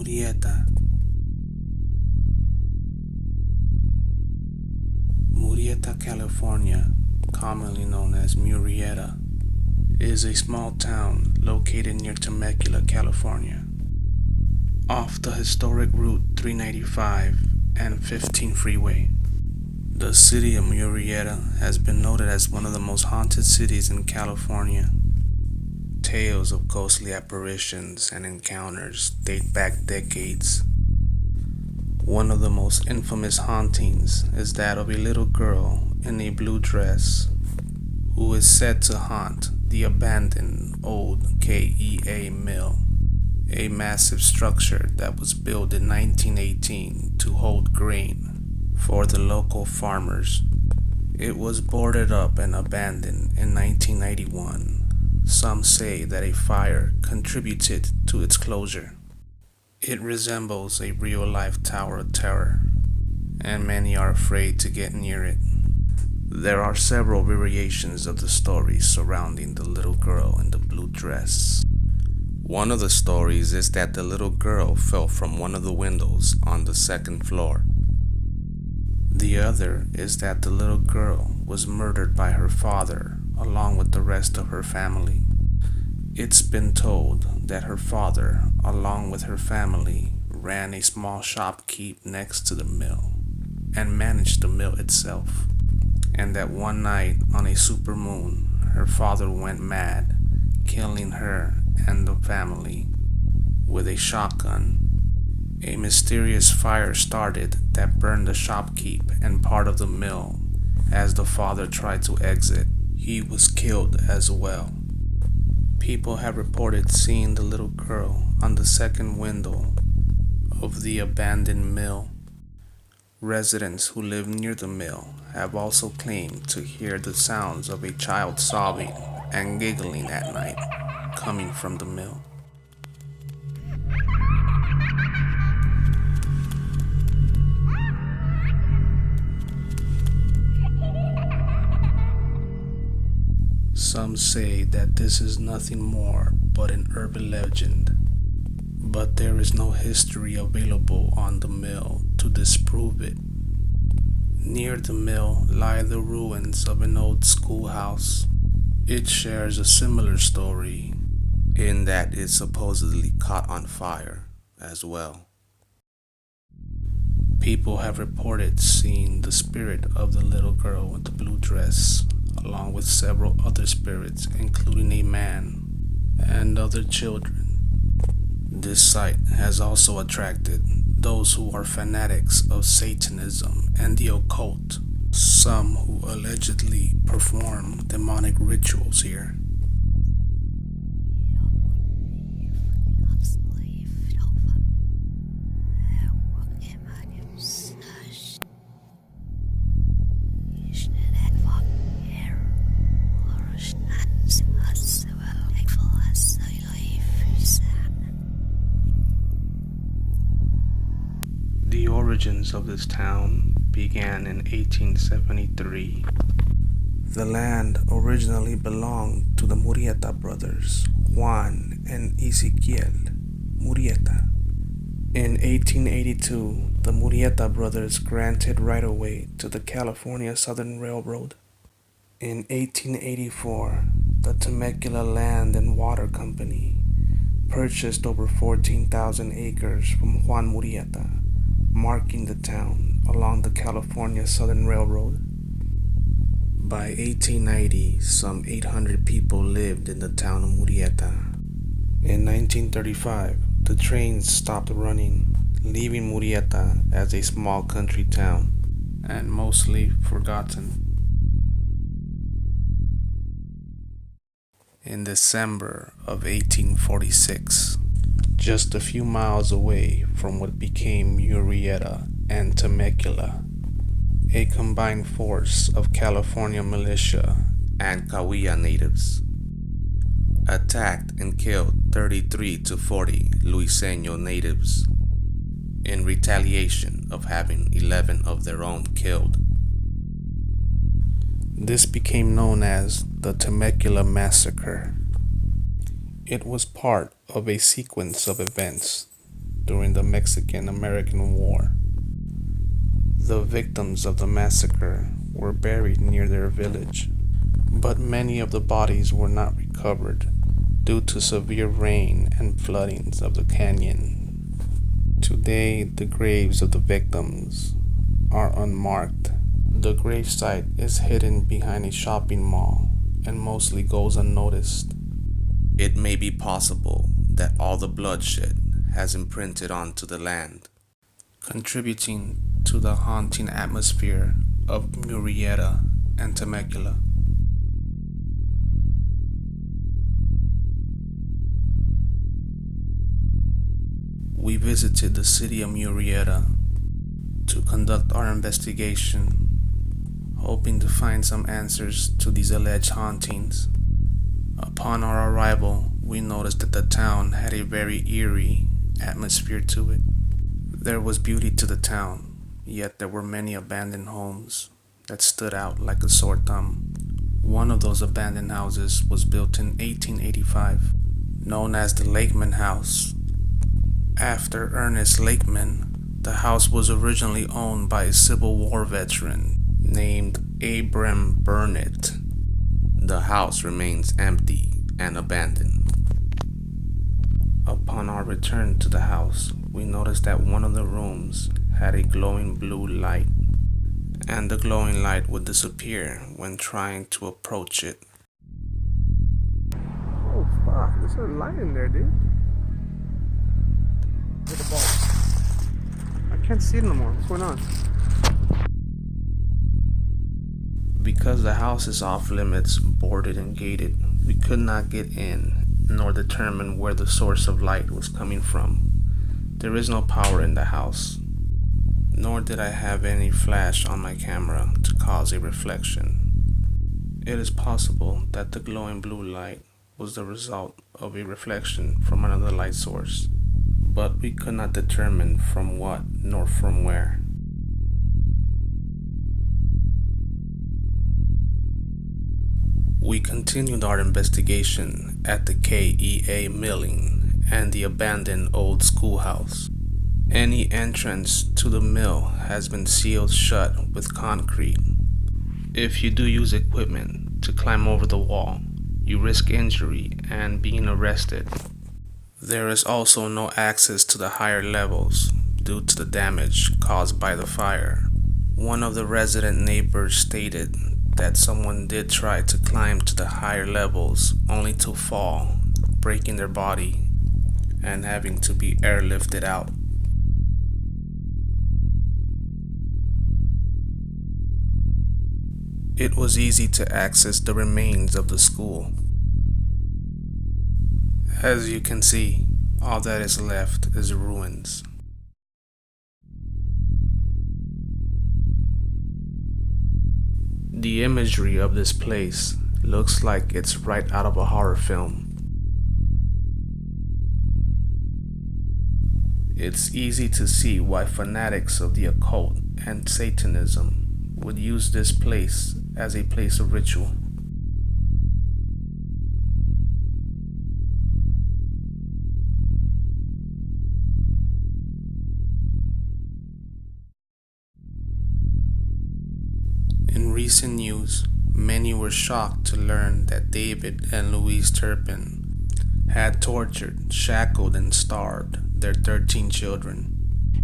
Murrieta. Murrieta, California, commonly known as Murrieta, is a small town located near Temecula, California, off the historic Route 395 and 15 freeway. The city of Murrieta has been noted as one of the most haunted cities in California. Tales of ghostly apparitions and encounters date back decades. One of the most infamous hauntings is that of a little girl in a blue dress who is said to haunt the abandoned old KEA Mill, a massive structure that was built in 1918 to hold grain for the local farmers. It was boarded up and abandoned in 1991. Some say that a fire contributed to its closure. It resembles a real-life Tower of Terror, and many are afraid to get near it. There are several variations of the stories surrounding the little girl in the blue dress. One of the stories is that the little girl fell from one of the windows on the second floor. The other is that the little girl was murdered by her father along with the rest of her family. It's been told that her father, along with her family, ran a small shopkeep next to the mill and managed the mill itself, and that one night on a supermoon, her father went mad, killing her and the family with a shotgun. A mysterious fire started that burned the shopkeep and part of the mill. As the father tried to exit, he was killed as well. People have reported seeing the little girl on the second window of the abandoned mill. Residents who live near the mill have also claimed to hear the sounds of a child sobbing and giggling at night coming from the mill. Some say that this is nothing more but an urban legend, but there is no history available on the mill to disprove it. Near the mill lie the ruins of an old schoolhouse. It shares a similar story in that it supposedly caught on fire as well. People have reported seeing the spirit of the little girl with the blue dress, along with several other spirits, including a man and other children. This site has also attracted those who are fanatics of Satanism and the occult, some who allegedly perform demonic rituals here. The origins of this town began in 1873. The land originally belonged to the Murrieta brothers, Juan and Ezequiel Murrieta. In 1882, the Murrieta brothers granted right-of-way to the California Southern Railroad. In 1884, the Temecula Land and Water Company purchased over 14,000 acres from Juan Murrieta, marking the town along the California Southern Railroad. By 1890, some 800 people lived in the town of Murrieta. In 1935, the trains stopped running, leaving Murrieta as a small country town and mostly forgotten. In December of 1846, just a few miles away from what became Murrieta and Temecula, a combined force of California militia and KEA natives attacked and killed 33 to 40 Luiseño natives in retaliation of having 11 of their own killed. This became known as the Temecula Massacre. It was part of a sequence of events during the Mexican-American War. The victims of the massacre were buried near their village, but many of the bodies were not recovered due to severe rain and floodings of the canyon. Today, the graves of the victims are unmarked. The gravesite is hidden behind a shopping mall and mostly goes unnoticed. It may be possible that all the bloodshed has imprinted onto the land, contributing to the haunting atmosphere of Murrieta and Temecula. We visited the city of Murrieta to conduct our investigation, hoping to find some answers to these alleged hauntings. Upon our arrival, we noticed that the town had a very eerie atmosphere to it. There was beauty to the town, yet there were many abandoned homes that stood out like a sore thumb. One of those abandoned houses was built in 1885, known as the Lakeman House. After Ernest Lakeman, the house was originally owned by a Civil War veteran named Abram Burnett. The house remains empty and abandoned. Upon our return to the house, we noticed that one of the rooms had a glowing blue light, and the glowing light would disappear when trying to approach it. Oh fuck, there's a light in there, dude. Look at the ball. I can't see it no more. What's going on? Because the house is off limits, boarded and gated, we could not get in nor determine where the source of light was coming from. There is no power in the house, nor did I have any flash on my camera to cause a reflection. It is possible that the glowing blue light was the result of a reflection from another light source, but we could not determine from what nor from where. We continued our investigation at the KEA Milling and the abandoned old schoolhouse. Any entrance to the mill has been sealed shut with concrete. If you do use equipment to climb over the wall, you risk injury and being arrested. There is also no access to the higher levels due to the damage caused by the fire. One of the resident neighbors stated that someone did try to climb to the higher levels only to fall, breaking their body and having to be airlifted out. It was easy to access the remains of the school. As you can see, all that is left is ruins. The imagery of this place looks like it's right out of a horror film. It's easy to see why fanatics of the occult and Satanism would use this place as a place of ritual. In recent news, many were shocked to learn that David and Louise Turpin had tortured, shackled, and starved their 13 children.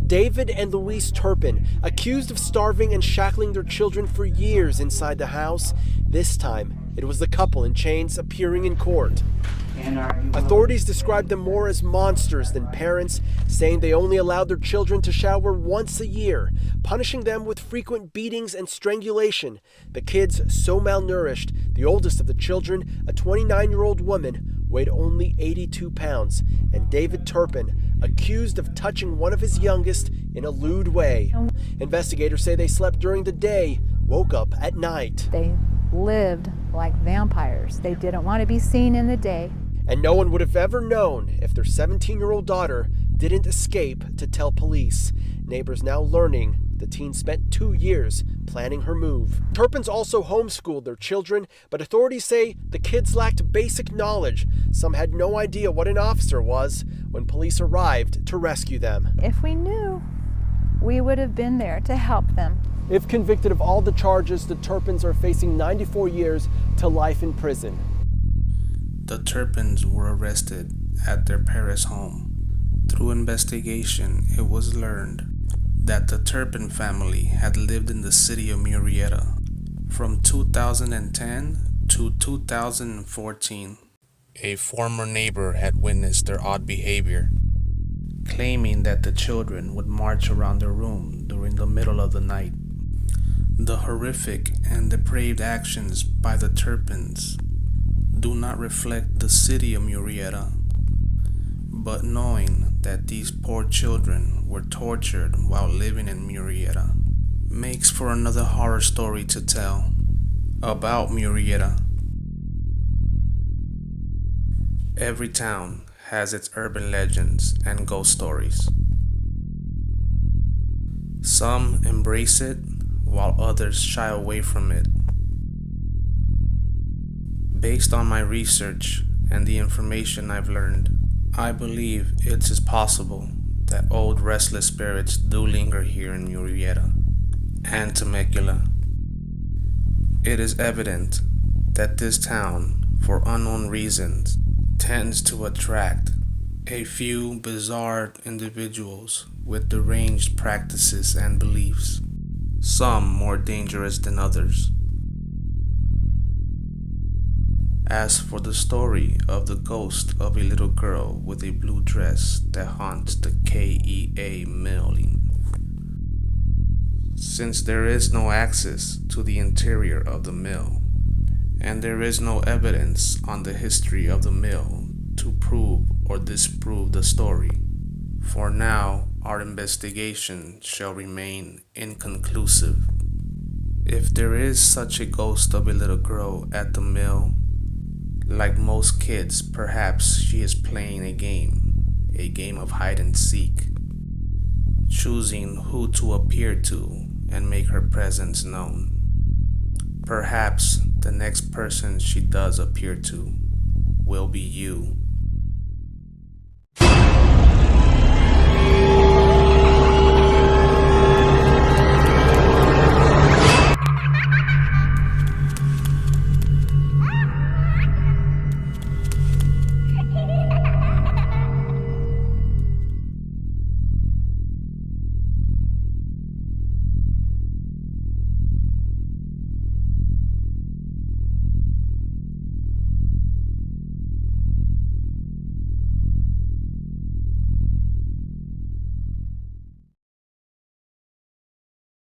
David and Louise Turpin, accused of starving and shackling their children for years inside the house. This time, it was the couple in chains appearing in court. Authorities described them more as monsters than parents, saying they only allowed their children to shower once a year, punishing them with frequent beatings and strangulation. The kids so malnourished, the oldest of the children, a 29-year-old woman, weighed only 82 pounds, and David Turpin, accused of touching one of his youngest in a lewd way. Investigators say they slept during the day, woke up at night. They lived like vampires. They didn't want to be seen in the day. And no one would have ever known if their 17-year-old daughter didn't escape to tell police. Neighbors now learning The teen spent 2 years planning her move. Turpins also homeschooled their children, but authorities say the kids lacked basic knowledge. Some had no idea what an officer was when police arrived to rescue them. If we knew, we would have been there to help them. If convicted of all the charges, the Turpins are facing 94 years to life in prison. The Turpins were arrested at their Paris home. Through investigation, it was learned that the Turpin family had lived in the city of Murrieta from 2010 to 2014. A former neighbor had witnessed their odd behavior, claiming that the children would march around their room during the middle of the night. The horrific and depraved actions by the Turpins do not reflect the city of Murrieta, but knowing that these poor children were tortured while living in Murrieta makes for another horror story to tell about Murrieta. Every town has its urban legends and ghost stories. Some embrace it, while others shy away from it. Based on my research and the information I've learned, I believe it is possible that old restless spirits do linger here in Murrieta and Temecula. It is evident that this town, for unknown reasons, tends to attract a few bizarre individuals with deranged practices and beliefs, some more dangerous than others. As for the story of the ghost of a little girl with a blue dress that haunts the KEA Milling, since there is no access to the interior of the mill, and there is no evidence on the history of the mill to prove or disprove the story, for now our investigation shall remain inconclusive. If there is such a ghost of a little girl at the mill, like most kids, perhaps she is playing a game of hide and seek, choosing who to appear to and make her presence known. Perhaps the next person she does appear to will be you.